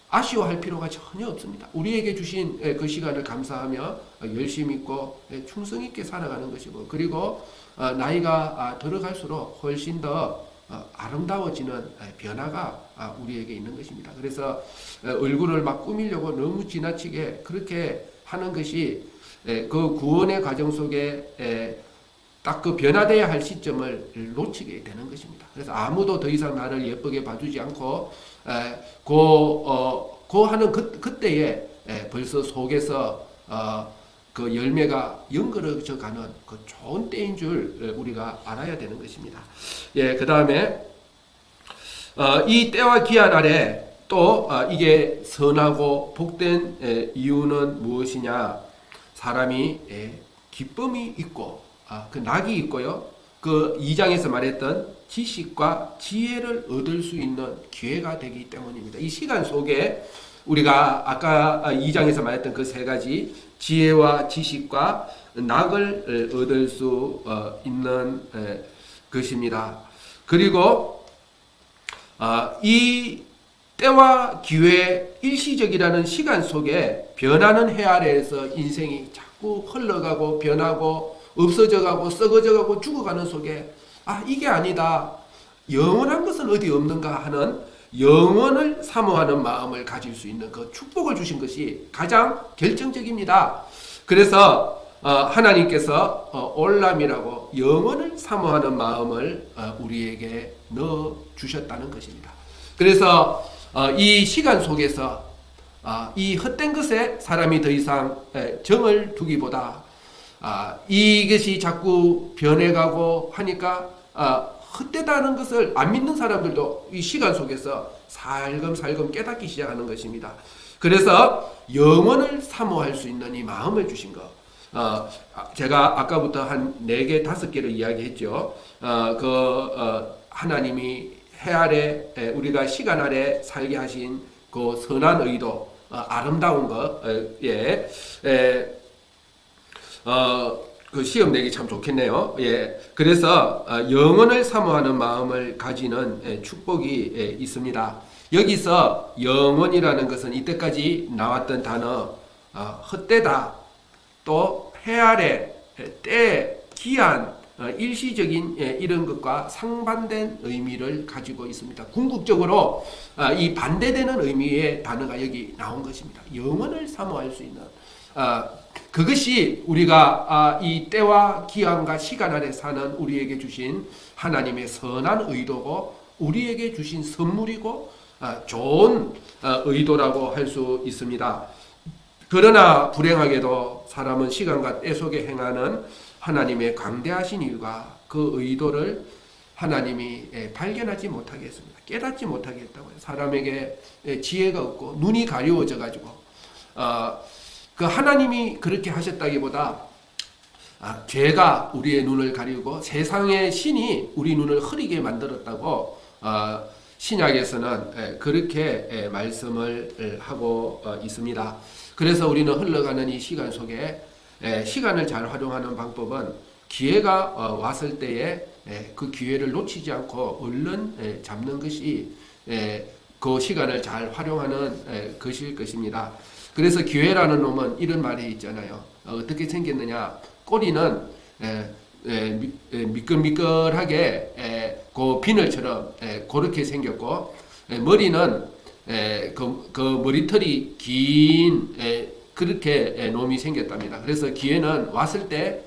아쉬워할 필요가 전혀 없습니다. 우리에게 주신 그 시간을 감사하며 열심히 있고 충성 있게 살아가는 것이고, 그리고 나이가 들어갈수록 훨씬 더 아름다워지는 변화가 우리에게 있는 것입니다. 그래서 얼굴을 막 꾸미려고 너무 지나치게 그렇게 하는 것이 그 구원의 과정 속에 딱 그 변화돼야 할 시점을 놓치게 되는 것입니다. 그래서 아무도 더 이상 나를 예쁘게 봐주지 않고 하는 그때에 벌써 속에서 그 열매가 연그러져 가는 그 좋은 때인 줄 우리가 알아야 되는 것입니다. 그 다음에 이 때와 기한 아래 또 이게 선하고 복된 이유는 무엇이냐? 사람이 기쁨이 있고 그 낙이 있고요. 그 2장에서 말했던 지식과 지혜를 얻을 수 있는 기회가 되기 때문입니다. 이 시간 속에 우리가 아까 2장에서 말했던 그 세 가지 지혜와 지식과 낙을 얻을 수 있는 것입니다. 그리고 이 때와 기회 일시적이라는 시간 속에 변하는 해 아래에서 인생이 자꾸 흘러가고 변하고 없어져가고 썩어져가고 죽어가는 속에 이게 아니다. 영원한 것은 어디 없는가 하는 영원을 사모하는 마음을 가질 수 있는 그 축복을 주신 것이 가장 결정적입니다. 그래서 하나님께서 올람이라고 영원을 사모하는 마음을 우리에게 넣어 주셨다는 것입니다. 그래서 이 시간 속에서 이 헛된 것에 사람이 더 이상 정을 두기보다 이것이 자꾸 변해가고 하니까 헛되다는 것을 안 믿는 사람들도 이 시간 속에서 살금살금 깨닫기 시작하는 것입니다. 그래서 영원을 사모할 수 있는 이 마음을 주신 것. 제가 아까부터 한 4개, 5개를 이야기했죠. 하나님이 해 아래, 우리가 시간 아래 살게 하신 그 선한 의도, 아름다운 것, 그 시험 내기 참 좋겠네요. 그래서 영원을 사모하는 마음을 가지는 축복이 있습니다. 여기서 영원이라는 것은 이때까지 나왔던 단어 헛되다, 또 해 아래, 때, 기한, 일시적인 이런 것과 상반된 의미를 가지고 있습니다. 궁극적으로 이 반대되는 의미의 단어가 여기 나온 것입니다. 영원을 사모할 수 있는 그것이 우리가 이 때와 기한과 시간 아래 사는 우리에게 주신 하나님의 선한 의도고 우리에게 주신 선물이고 좋은 의도라고 할 수 있습니다. 그러나 불행하게도 사람은 시간과 때 속에 행하는 하나님의 광대하신 일과 그 의도를 하나님이 발견하지 못하게 했습니다. 깨닫지 못하게 했다고요. 사람에게 지혜가 없고 눈이 가려워져 가지고 그 하나님이 그렇게 하셨다기보다 죄가 우리의 눈을 가리고 세상의 신이 우리 눈을 흐리게 만들었다고 신약에서는 그렇게 말씀을 하고 있습니다. 그래서 우리는 흘러가는 이 시간 속에 시간을 잘 활용하는 방법은 기회가 왔을 때에 그 기회를 놓치지 않고 얼른 잡는 것이 그 시간을 잘 활용하는 것일 것입니다. 그래서 기회라는 놈은 이런 말이 있잖아요. 어떻게 생겼느냐? 꼬리는 미끌미끌하게 그 비늘처럼 그렇게 생겼고 머리는 그 머리털이 긴 그렇게 놈이 생겼답니다. 그래서 기회는 왔을 때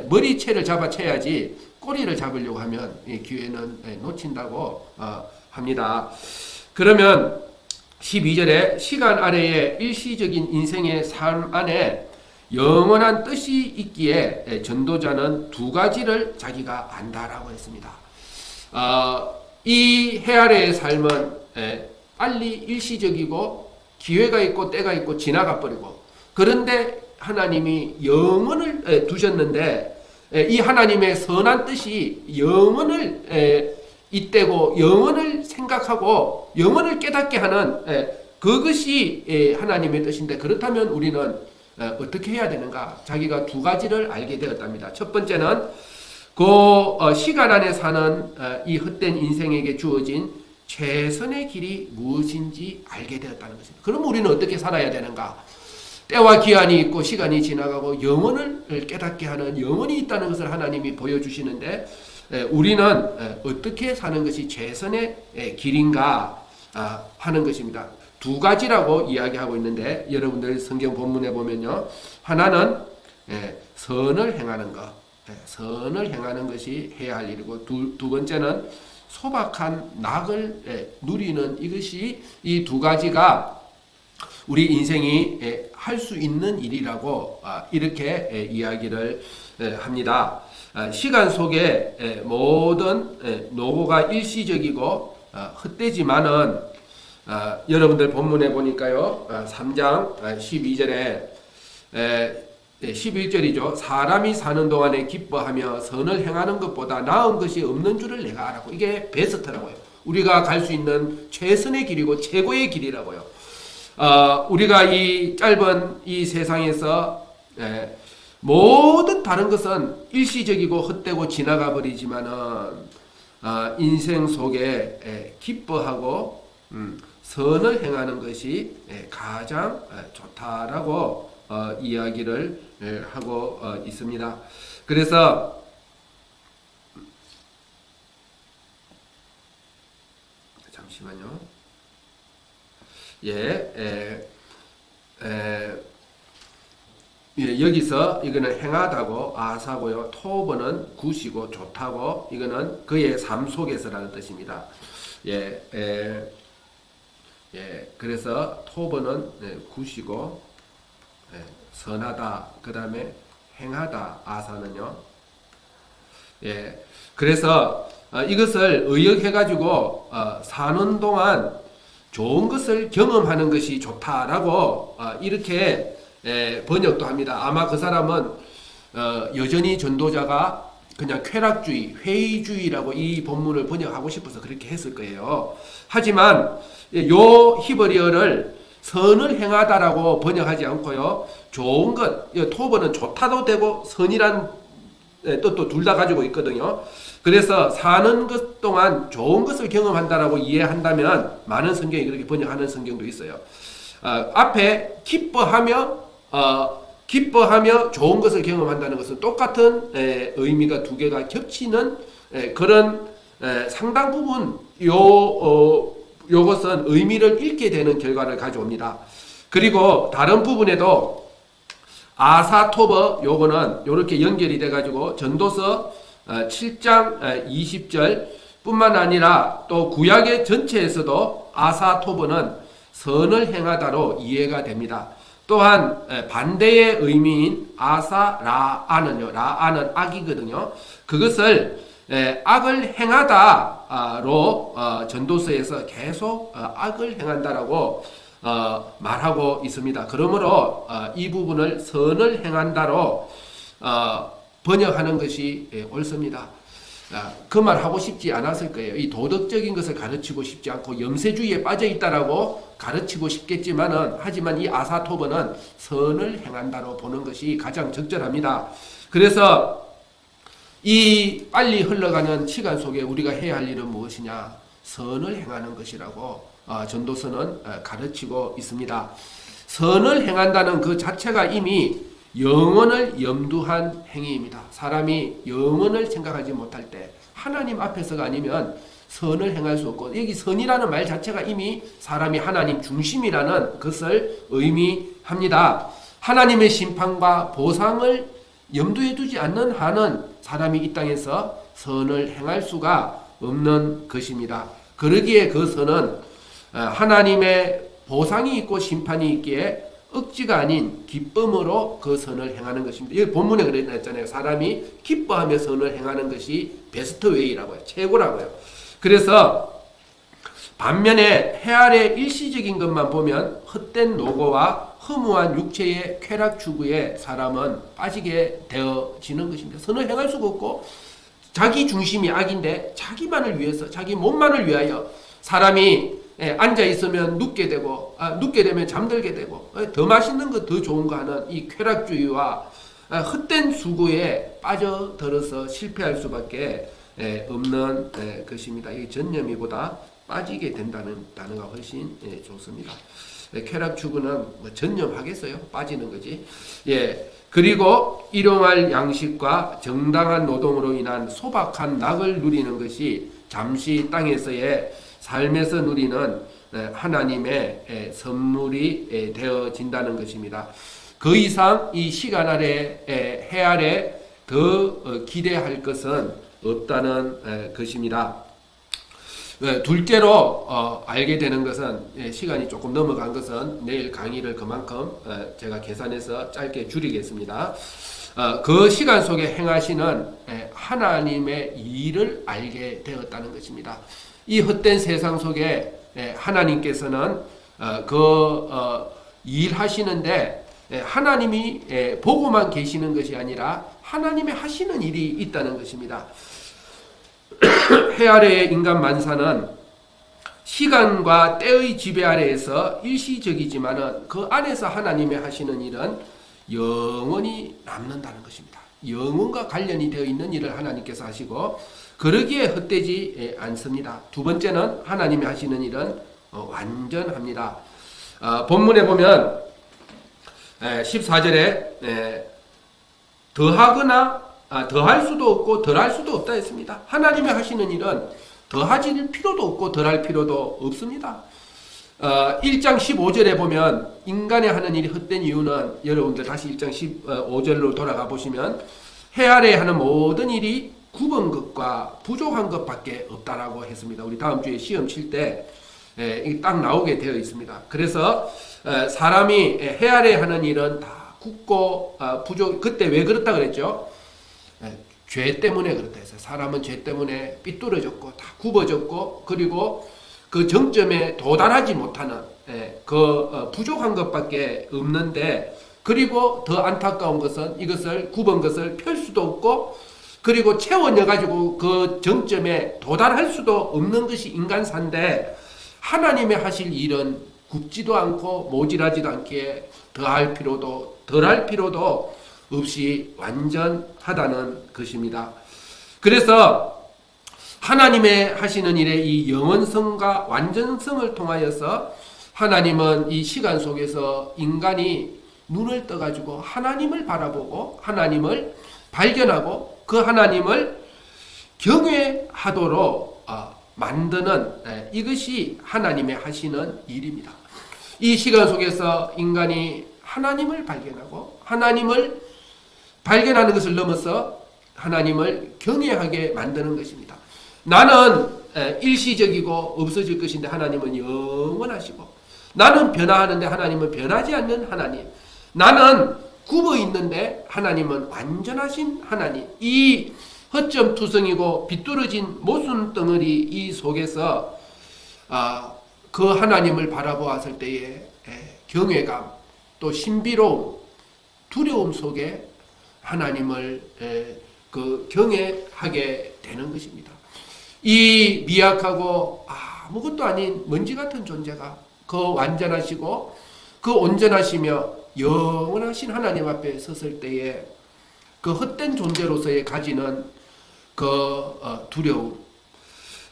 머리채를 잡아채야지 꼬리를 잡으려고 하면 기회는 놓친다고 합니다. 그러면 12절에 시간 아래의 일시적인 인생의 삶 안에 영원한 뜻이 있기에 전도자는 2가지를 자기가 안다라고 했습니다. 이 해 아래의 삶은 빨리 일시적이고 기회가 있고 때가 있고 지나가 버리고 그런데 하나님이 영원을 두셨는데 이 하나님의 선한 뜻이 영원을 잇대고 영원을 생각하고 영원을 깨닫게 하는 그것이 하나님의 뜻인데 그렇다면 우리는 어떻게 해야 되는가? 자기가 2가지를 알게 되었답니다. 첫 번째는 그 시간 안에 사는 이 헛된 인생에게 주어진 최선의 길이 무엇인지 알게 되었다는 것입니다. 그럼 우리는 어떻게 살아야 되는가? 때와 기한이 있고 시간이 지나가고 영원을 깨닫게 하는 영원이 있다는 것을 하나님이 보여주시는데 우리는 어떻게 사는 것이 최선의 길인가 하는 것입니다. 2가지라고 이야기하고 있는데 여러분들 성경 본문에 보면요. 하나는 선을 행하는 것, 선을 행하는 것이 해야 할 일이고 두 번째는 소박한 낙을 누리는 이것이 이 2가지가 우리 인생이 할 수 있는 일이라고 이렇게 이야기를 합니다. 시간 속에 모든 노고가 일시적이고 헛되지만은 여러분들 본문에 보니까요. 3장 12절에 11절이죠. 사람이 사는 동안에 기뻐하며 선을 행하는 것보다 나은 것이 없는 줄을 내가 알았고, 이게 베스트라고요. 우리가 갈 수 있는 최선의 길이고 최고의 길이라고요. 우리가 이 짧은 이 세상에서 모든 다른 것은 일시적이고 헛되고 지나가 버리지만은 인생 속에 기뻐하고 선을 행하는 것이 가장 좋다라고 이야기를 하고 있습니다. 그래서 잠시만요. 여기서 이거는 행하다고 아사고요. 토버는 굿이고 좋다고, 이거는 그의 삶 속에서라는 뜻입니다. 그래서 토버는 굿이고 선하다. 그 다음에 행하다. 아사는요. 그래서 이것을 의역해가지고 사는 동안 좋은 것을 경험하는 것이 좋다라고 이렇게 번역도 합니다. 아마 그 사람은 여전히 전도자가 그냥 쾌락주의, 회의주의라고 이 본문을 번역하고 싶어서 그렇게 했을 거예요. 하지만 요 히브리어를 선을 행하다라고 번역하지 않고요, 좋은 것, 토버는 좋다도 되고 선이란 뜻도 둘 다 가지고 있거든요. 그래서 사는 것 동안 좋은 것을 경험한다라고 이해한다면 많은 성경이 그렇게 번역하는 성경도 있어요. 앞에 기뻐하며 좋은 것을 경험한다는 것은 똑같은 의미가 두 개가 겹치는 그런 상당 부분 요것은 의미를 잃게 되는 결과를 가져옵니다. 그리고 다른 부분에도 아사토버 요거는 요렇게 연결이 돼 가지고 전도서 7장 20절 뿐만 아니라 또 구약의 전체에서도 아사토버는 선을 행하다로 이해가 됩니다. 또한 반대의 의미인 아사라아는요, 라아는 악이거든요. 그것을 악을 행하다로 전도서에서 계속 악을 행한다라고 말하고 있습니다. 그러므로 이 부분을 선을 행한다로 번역하는 것이 옳습니다. 그 말 하고 싶지 않았을 거예요. 이 도덕적인 것을 가르치고 싶지 않고 염세주의에 빠져 있다라고 가르치고 싶겠지만은, 하지만 이 아사토버는 선을 행한다로 보는 것이 가장 적절합니다. 그래서 이 빨리 흘러가는 시간 속에 우리가 해야 할 일은 무엇이냐? 선을 행하는 것이라고 전도서는 가르치고 있습니다. 선을 행한다는 그 자체가 이미 영원을 염두한 행위입니다. 사람이 영원을 생각하지 못할 때 하나님 앞에서가 아니면 선을 행할 수 없고, 여기 선이라는 말 자체가 이미 사람이 하나님 중심이라는 것을 의미합니다. 하나님의 심판과 보상을 염두에 두지 않는 한은 사람이 이 땅에서 선을 행할 수가 없는 것입니다. 그러기에 그 선은 하나님의 보상이 있고 심판이 있기에 억지가 아닌 기쁨으로 그 선을 행하는 것입니다. 여기 본문에 그랬잖아요. 사람이 기뻐하며 선을 행하는 것이 베스트 웨이라고요. 최고라고요. 그래서 반면에 해 아래 일시적인 것만 보면 헛된 노고와 허무한 육체의 쾌락 추구에 사람은 빠지게 되어지는 것입니다. 선을 행할 수가 없고, 자기 중심이 악인데 자기만을 위해서, 자기 몸만을 위하여 사람이 앉아 있으면 눕게 되고, 눕게 되면 잠들게 되고, 더 맛있는 거, 더 좋은 거 하는 이 쾌락주의와 헛된 수고에 빠져들어서 실패할 수밖에 없는 것입니다. 이 전념이보다 빠지게 된다는 단어가 훨씬 좋습니다. 쾌락 추구는 뭐 전념하겠어요? 빠지는 거지. 그리고 일용할 양식과 정당한 노동으로 인한 소박한 낙을 누리는 것이 잠시 땅에서의 삶에서 누리는 하나님의 선물이 되어진다는 것입니다. 그 이상 이 시간 아래, 해 아래 더 기대할 것은 없다는 것입니다. 둘째로 알게 되는 것은, 시간이 조금 넘어간 것은 내일 강의를 그만큼 제가 계산해서 짧게 줄이겠습니다. 그 시간 속에 행하시는 하나님의 일을 알게 되었다는 것입니다. 이 헛된 세상 속에 하나님께서는 일하시는데 하나님이 보고만 계시는 것이 아니라 하나님의 하시는 일이 있다는 것입니다. 해 아래의 인간 만사는 시간과 때의 지배 아래에서 일시적이지만은 그 안에서 하나님의 하시는 일은 영원히 남는다는 것입니다. 영원과 관련이 되어 있는 일을 하나님께서 하시고 그러기에 헛되지 않습니다. 두 번째는 하나님이 하시는 일은 완전합니다. 본문에 보면 14절에 더하거나 더할 수도 없고 덜할 수도 없다 했습니다. 하나님이 하시는 일은 더하질 필요도 없고 덜할 필요도 없습니다. 1장 15절에 보면 인간이 하는 일이 헛된 이유는 여러분들 다시 1장 15절로 돌아가 보시면 해 아래 하는 모든 일이 굽은 것과 부족한 것밖에 없다라고 했습니다. 우리 다음 주에 시험 칠 때 딱 나오게 되어 있습니다. 그래서 사람이 해 아래 하는 일은 다 굽고 부족. 그때 왜 그렇다 그랬죠? 죄 때문에 그렇다 했어요. 사람은 죄 때문에 삐뚤어졌고 다 굽어졌고 그리고 그 정점에 도달하지 못하는 그 부족한 것밖에 없는데 그리고 더 안타까운 것은 이것을 굽은 것을 펼 수도 없고 그리고 채워넣어 가지고 그 정점에 도달할 수도 없는 것이 인간사인데 하나님의 하실 일은 굽지도 않고 모질하지도 않기에 더할 필요도 덜할 필요도 없이 완전하다는 것입니다. 그래서 하나님의 하시는 일의 이 영원성과 완전성을 통하여서 하나님은 이 시간 속에서 인간이 눈을 떠가지고 하나님을 바라보고 하나님을 발견하고 그 하나님을 경외하도록 만드는 이것이 하나님의 하시는 일입니다. 이 시간 속에서 인간이 하나님을 발견하고 하나님을 발견하는 것을 넘어서 하나님을 경외하게 만드는 것입니다. 나는 일시적이고 없어질 것인데 하나님은 영원하시고 나는 변화하는데 하나님은 변하지 않는 하나님. 나는 굽어 있는데 하나님은 완전하신 하나님. 이 허점투성이고 비뚤어진 모순덩어리 이 속에서 그 하나님을 바라보았을 때의 경외감 또 신비로움 두려움 속에 하나님을 경외하게 되는 것입니다. 이 미약하고 아무것도 아닌 먼지 같은 존재가 그 완전하시고 그 온전하시며 영원하신 하나님 앞에 섰을 때에 그 헛된 존재로서의 가지는 그 두려움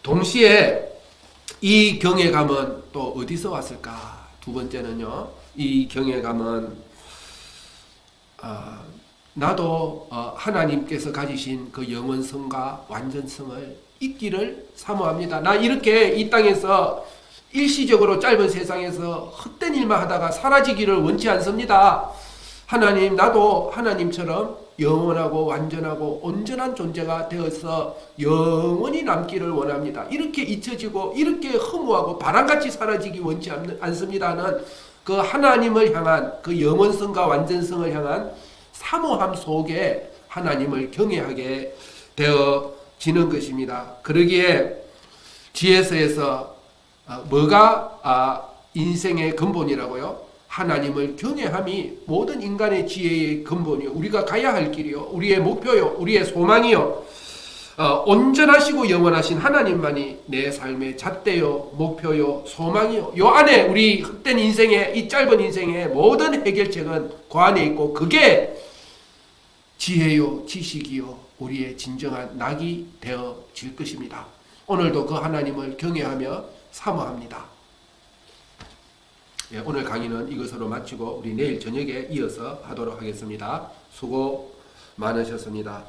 동시에 이 경외감은 또 어디서 왔을까? 두 번째는요, 이 경외감은 나도 하나님께서 가지신 그 영원성과 완전성을 잊기를 사모합니다. 나 이렇게 이 땅에서 일시적으로 짧은 세상에서 헛된 일만 하다가 사라지기를 원치 않습니다. 하나님, 나도 하나님처럼 영원하고 완전하고 온전한 존재가 되어서 영원히 남기를 원합니다. 이렇게 잊혀지고 이렇게 허무하고 바람같이 사라지기 원치 않습니다는 그 하나님을 향한 그 영원성과 완전성을 향한 사모함 속에 하나님을 경외하게 되어지는 것입니다. 그러기에 지혜서에서 뭐가 인생의 근본이라고요? 하나님을 경외함이 모든 인간의 지혜의 근본이요, 우리가 가야 할 길이요, 우리의 목표요, 우리의 소망이요, 온전하시고 영원하신 하나님만이 내 삶의 잣대요, 목표요, 소망이요. 요 안에 우리 헛된 인생의 이 짧은 인생의 모든 해결책은 그 안에 있고 그게 지혜요, 지식이요, 우리의 진정한 낙이 되어질 것입니다. 오늘도 그 하나님을 경외하며 사모합니다. 오늘 강의는 이것으로 마치고 우리 내일 저녁에 이어서 하도록 하겠습니다. 수고 많으셨습니다.